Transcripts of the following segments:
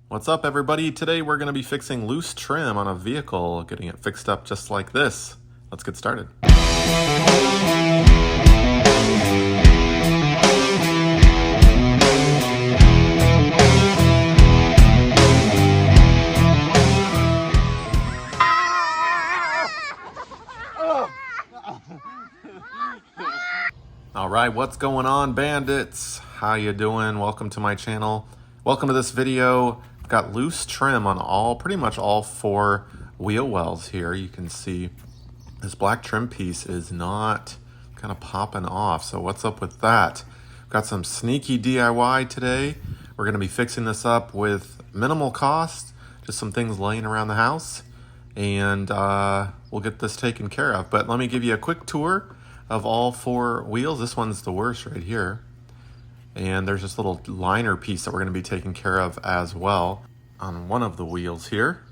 What's up, everybody? Today we're going to be fixing loose trim on a vehicle, getting it fixed up just like this. Let's get started. All right, what's going on, bandits? How you doing? Welcome to my channel. Welcome to this video. I've got loose trim on pretty much all four wheel wells here. You can see this black trim piece is not kind of popping off. So what's up with that? Got some sneaky DIY today. We're going to be fixing this up with minimal cost, just some things laying around the house, and we'll get this taken care of. But let me give you a quick tour of all four wheels. This one's the worst right here. And there's this little liner piece that we're going to be taking care of as well on one of the wheels here.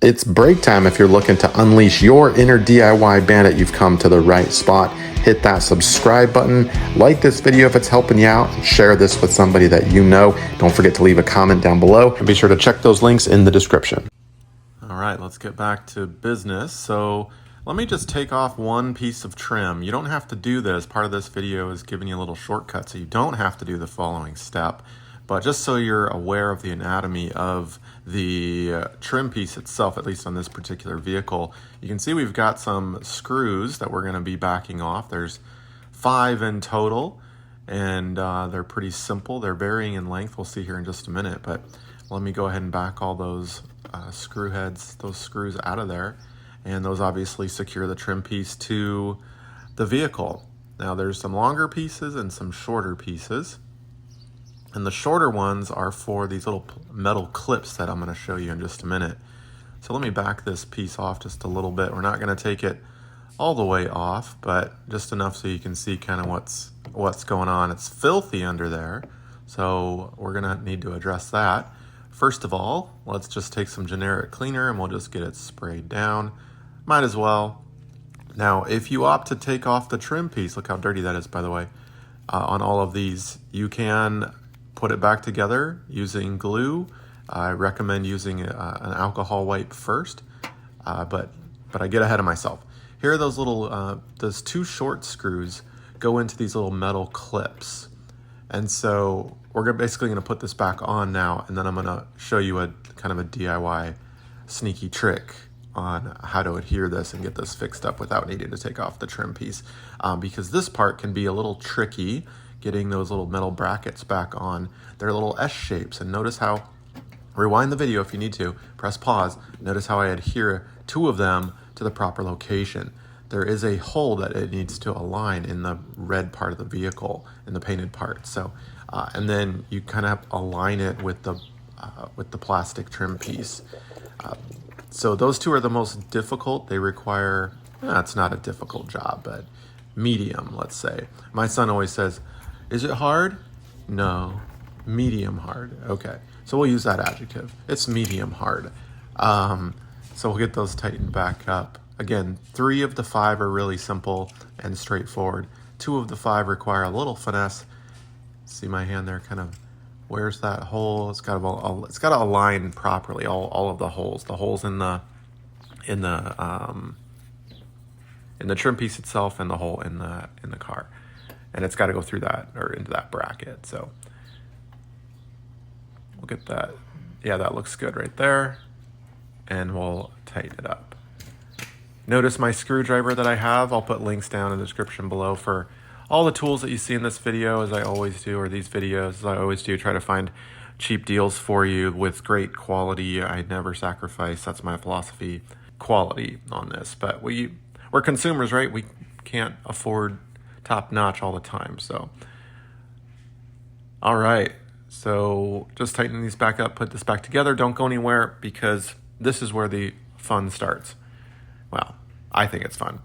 It's break time. If you're looking to unleash your inner DIY bandit, you've come to the right spot. Hit that subscribe button, like this video if it's helping you out, and share this with somebody that you know. Don't forget to leave a comment down below, and be sure to check those links in the description. All right, let's get back to business. So let me just take off one piece of trim. You don't have to do this. Part of this video is giving you a little shortcut, so you don't have to do the following step. But just so you're aware of the anatomy of the trim piece itself, at least on this particular vehicle, you can see we've got some screws that we're going to be backing off. There's 5 in total, and they're pretty simple. They're varying in length. We'll see here in just a minute, but let me go ahead and back all those screw heads, those screws out of there. And those obviously secure the trim piece to the vehicle. Now there's some longer pieces and some shorter pieces. And the shorter ones are for these little metal clips that I'm going to show you in just a minute. So let me back this piece off just a little bit. We're not going to take it all the way off, but just enough so you can see kind of what's going on. It's filthy under there, so we're going to need to address that. First of all, let's just take some generic cleaner and we'll just get it sprayed down. Might as well. Now, if you opt to take off the trim piece, look how dirty that is, by the way, on all of these, you can put it back together using glue. I recommend using an alcohol wipe first, but I get ahead of myself. Here are those little, those 2 short screws go into these little metal clips. And so we're basically going to put this back on now, and then I'm going to show you a kind of a DIY sneaky trick on how to adhere this and get this fixed up without needing to take off the trim piece, because this part can be a little tricky getting those little metal brackets back on. They're little S shapes, and notice how, rewind the video if you need to, press pause, notice how I adhere 2 of them to the proper location. There is a hole that it needs to align in the red part of the vehicle, in the painted part. So, and then you kind of align it with the plastic trim piece. So those 2 are the most difficult. They require, it's not a difficult job, but medium, let's say. My son always says, is it hard? No, medium hard. Okay, so we'll use that adjective. It's medium hard. So we'll get those tightened back up. Again, 3 of the 5 are really simple and straightforward. 2 of the 5 require a little finesse. See my hand there, kind of, where's that hole? It's got to align properly. All of the holes in the trim piece itself, and the hole in the car, and it's got to go through that or into that bracket. So we'll get that. Yeah, that looks good right there, and we'll tighten it up. Notice my screwdriver that I have. I'll put links down in the description below for all the tools that you see in this video, as I always do, or these videos, as I always do. Try to find cheap deals for you with great quality. I never sacrifice, that's my philosophy, quality on this. But we're consumers, right? We can't afford top notch all the time. So, all right. So just tighten these back up, put this back together. Don't go anywhere, because this is where the fun starts. Well, I think it's fun.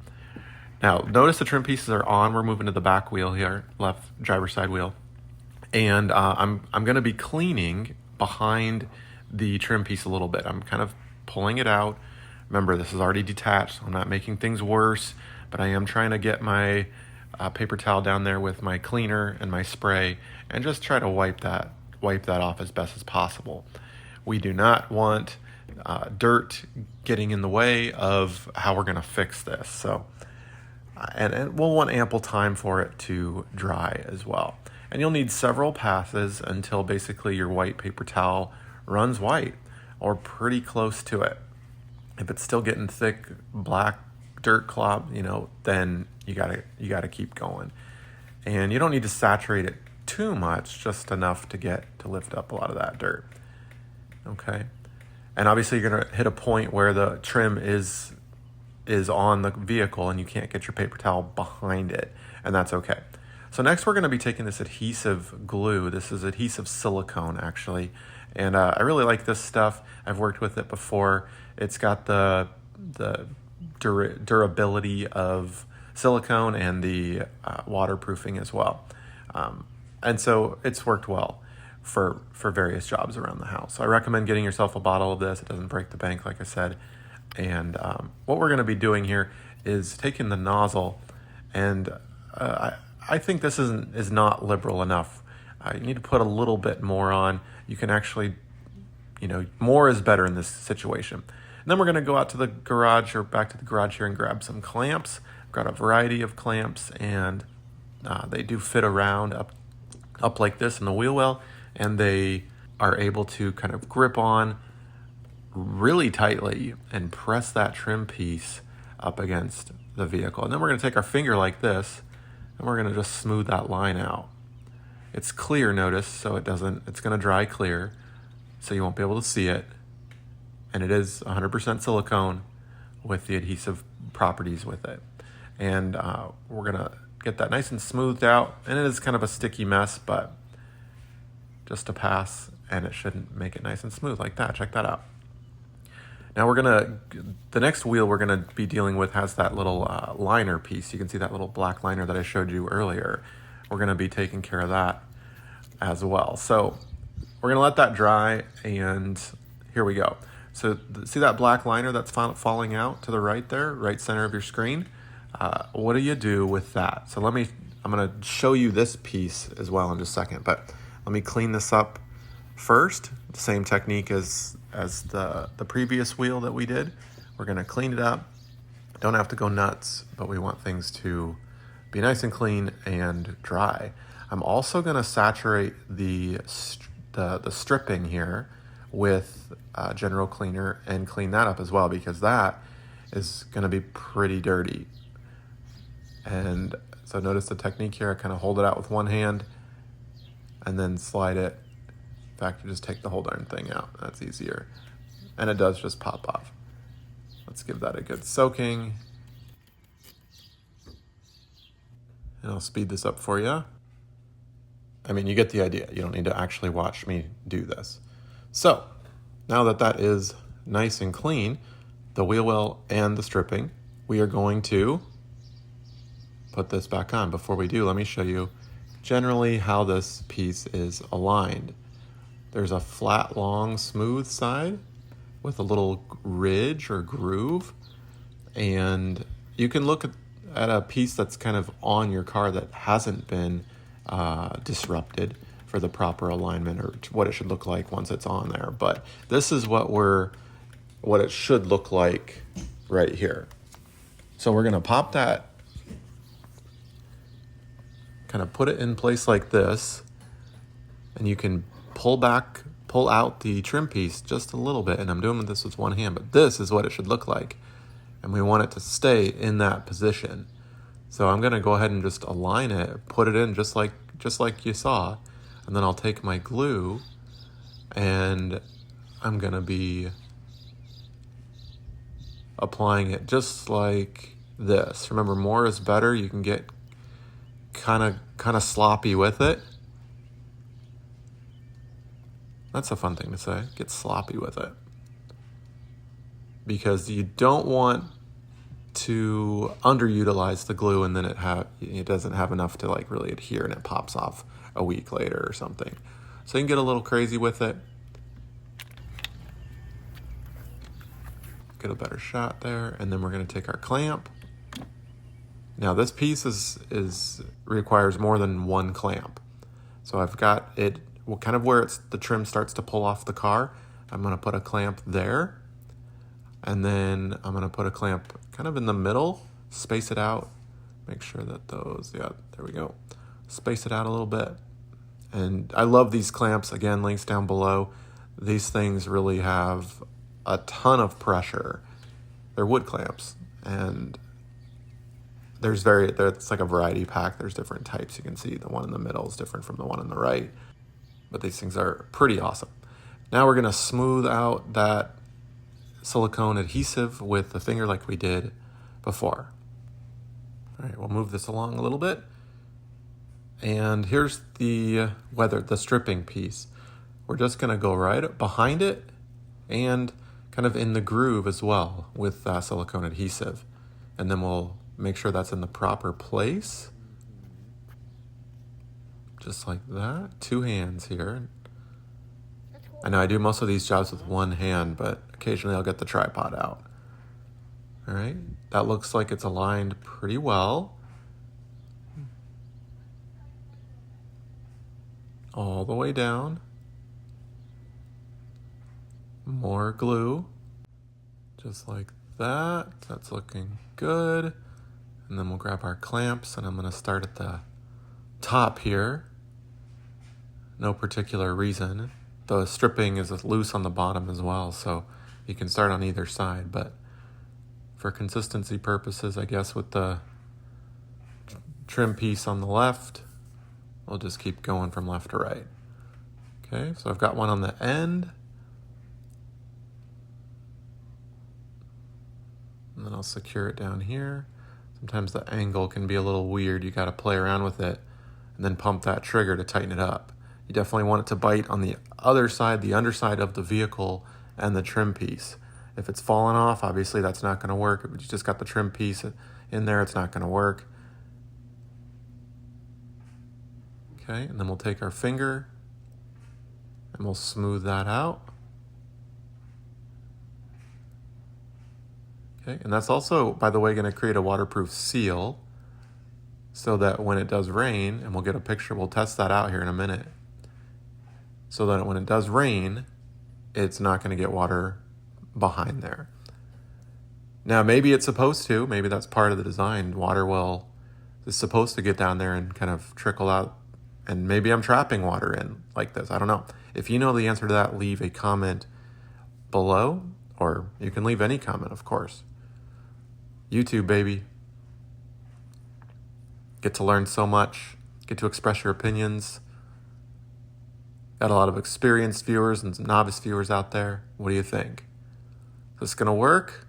Now, notice the trim pieces are on. We're moving to the back wheel here, left driver's side wheel. And I'm going to be cleaning behind the trim piece a little bit. I'm kind of pulling it out. Remember, this is already detached, so I'm not making things worse, but I am trying to get my paper towel down there with my cleaner and my spray, and just try to wipe that off as best as possible. We do not want dirt getting in the way of how we're going to fix this. So, and we'll want ample time for it to dry as well. And you'll need several passes until basically your white paper towel runs white or pretty close to it. If it's still getting thick black dirt clob, then you gotta keep going. And you don't need to saturate it too much, just enough to lift up a lot of that dirt. Okay. And obviously you're gonna hit a point where the trim is on the vehicle and you can't get your paper towel behind it, and that's okay. So next we're gonna be taking this adhesive glue. This is adhesive silicone actually. And I really like this stuff. I've worked with it before. It's got the durability of silicone and the waterproofing as well. And so it's worked well for various jobs around the house. So I recommend getting yourself a bottle of this. It doesn't break the bank, like I said. And what we're gonna be doing here is taking the nozzle, and I think this is not liberal enough. You need to put a little bit more on. You can actually, more is better in this situation. And then we're going to go out to the garage or back to the garage here and grab some clamps. I've got a variety of clamps, and they do fit around up like this in the wheel well, and they are able to kind of grip on really tightly and press that trim piece up against the vehicle. And then we're going to take our finger like this, and we're going to just smooth that line out. It's clear, notice, so it's going to dry clear, so you won't be able to see it. And it is 100% silicone with the adhesive properties with it. And we're going to get that nice and smoothed out. And it is kind of a sticky mess, but just a pass, and it shouldn't make it nice and smooth like that. Check that out. Now the next wheel we're going to be dealing with has that little liner piece. You can see that little black liner that I showed you earlier. We're going to be taking care of that as well. So we're going to let that dry, and here we go. So see that black liner that's falling out to the right there, right center of your screen? What do you do with that? So I'm going to show you this piece as well in just a second, but let me clean this up first. Same technique as the previous wheel that we did. We're going to clean it up. Don't have to go nuts, but we want things to be nice and clean and dry. I'm also going to saturate the stripping here with general cleaner and clean that up as well, because that is going to be pretty dirty. And so notice the technique here. I kind of hold it out with one hand and then slide it. In fact, you just take the whole darn thing out. That's easier. And it does just pop off. Let's give that a good soaking. And I'll speed this up for you. I mean, you get the idea. You don't need to actually watch me do this. So, now that is nice and clean, the wheel well and the stripping, we are going to put this back on. Before we do, let me show you generally how this piece is aligned. There's a flat, long, smooth side with a little ridge or groove, and you can look at a piece that's kind of on your car that hasn't been disrupted for the proper alignment or what it should look like once it's on there. But this is what it should look like right here. So we're going to pop that, kind of put it in place like this, and you can pull out the trim piece just a little bit. And I'm doing this with one hand, but this is what it should look like. And we want it to stay in that position. So I'm going to go ahead and just align it, put it in just like you saw. And then I'll take my glue and I'm going to be applying it just like this. Remember, more is better. You can get kind of sloppy with it. That's a fun thing to say. Get sloppy with it. Because you don't want to underutilize the glue and then it doesn't have enough to like really adhere and it pops off a week later or something. So you can get a little crazy with it. Get a better shot there, and then we're going to take our clamp. Now this piece requires more than one clamp. So I've got it kind of where the trim starts to pull off the car. I'm gonna put a clamp there, and then I'm gonna put a clamp kind of in the middle, space it out, make sure that those, yeah, there we go. Space it out a little bit. And I love these clamps, again, links down below. These things really have a ton of pressure. They're wood clamps, and it's like a variety pack. There's different types. You can see the one in the middle is different from the one on the right, but these things are pretty awesome. Now we're gonna smooth out that silicone adhesive with the finger like we did before. All right, we'll move this along a little bit. And here's the stripping piece. We're just gonna go right behind it and kind of in the groove as well with silicone adhesive. And then we'll make sure that's in the proper place. Just like that, 2 hands here. I know I do most of these jobs with 1 hand, but occasionally I'll get the tripod out. All right, that looks like it's aligned pretty well. All the way down. More glue, just like that. That's looking good. And then we'll grab our clamps, and I'm gonna start at the top here. No particular reason. The stripping is loose on the bottom as well, so you can start on either side, but for consistency purposes, I guess with the trim piece on the left, we'll just keep going from left to right. Okay, so I've got one on the end. And then I'll secure it down here. Sometimes the angle can be a little weird. You gotta play around with it and then pump that trigger to tighten it up. You definitely want it to bite on the other side, the underside of the vehicle and the trim piece. If it's fallen off, obviously that's not gonna work. If you just got the trim piece in there, it's not gonna work. Okay, and then we'll take our finger and we'll smooth that out. Okay, and that's also, by the way, gonna create a waterproof seal so that when it does rain, and we'll get a picture, we'll test that out here in a minute, so that when it does rain, it's not gonna get water behind there. Now, maybe it's supposed to, maybe that's part of the design. Water is supposed to get down there and kind of trickle out, and maybe I'm trapping water in like this, I don't know. If you know the answer to that, leave a comment below, or you can leave any comment, of course. YouTube, baby. Get to learn so much, get to express your opinions. Got a lot of experienced viewers and some novice viewers out there. What do you think? Is this gonna work?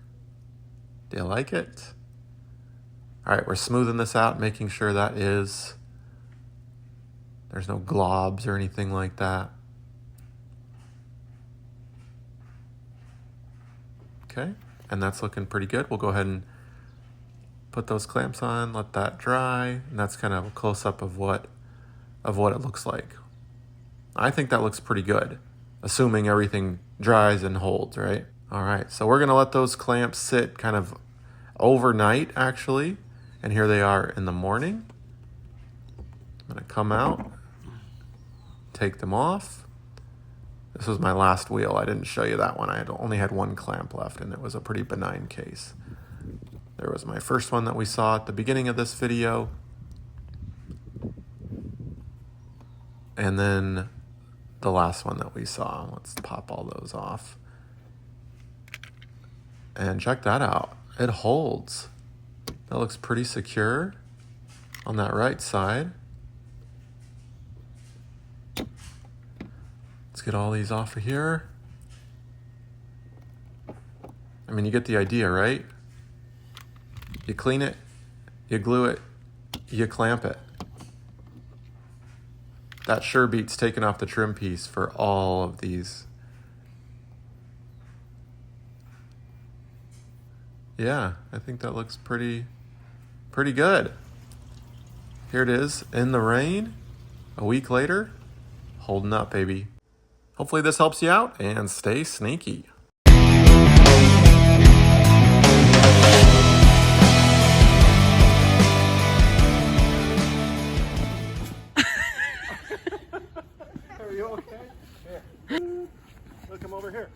Do you like it? All right, we're smoothing this out, making sure that there's no globs or anything like that. Okay, and that's looking pretty good. We'll go ahead and put those clamps on, let that dry, and that's kind of a close-up of what it looks like. I think that looks pretty good, assuming everything dries and holds, right? All right, so we're gonna let those clamps sit kind of overnight, actually, and here they are in the morning. I'm gonna come out, take them off. This was my last wheel. I didn't show you that one. I only had 1 clamp left, and it was a pretty benign case. There was my first one that we saw at the beginning of this video. And then the last one that we saw. Let's pop all those off. And check that out. It holds. That looks pretty secure on that right side. Let's get all these off of here. I mean, you get the idea, right? You clean it, you glue it, you clamp it. That sure beats taking off the trim piece for all of these. Yeah, I think that looks pretty good. Here it is in the rain, a week later, holding up, baby. Hopefully this helps you out, and stay sneaky. Are you okay? Here. Look, come over here.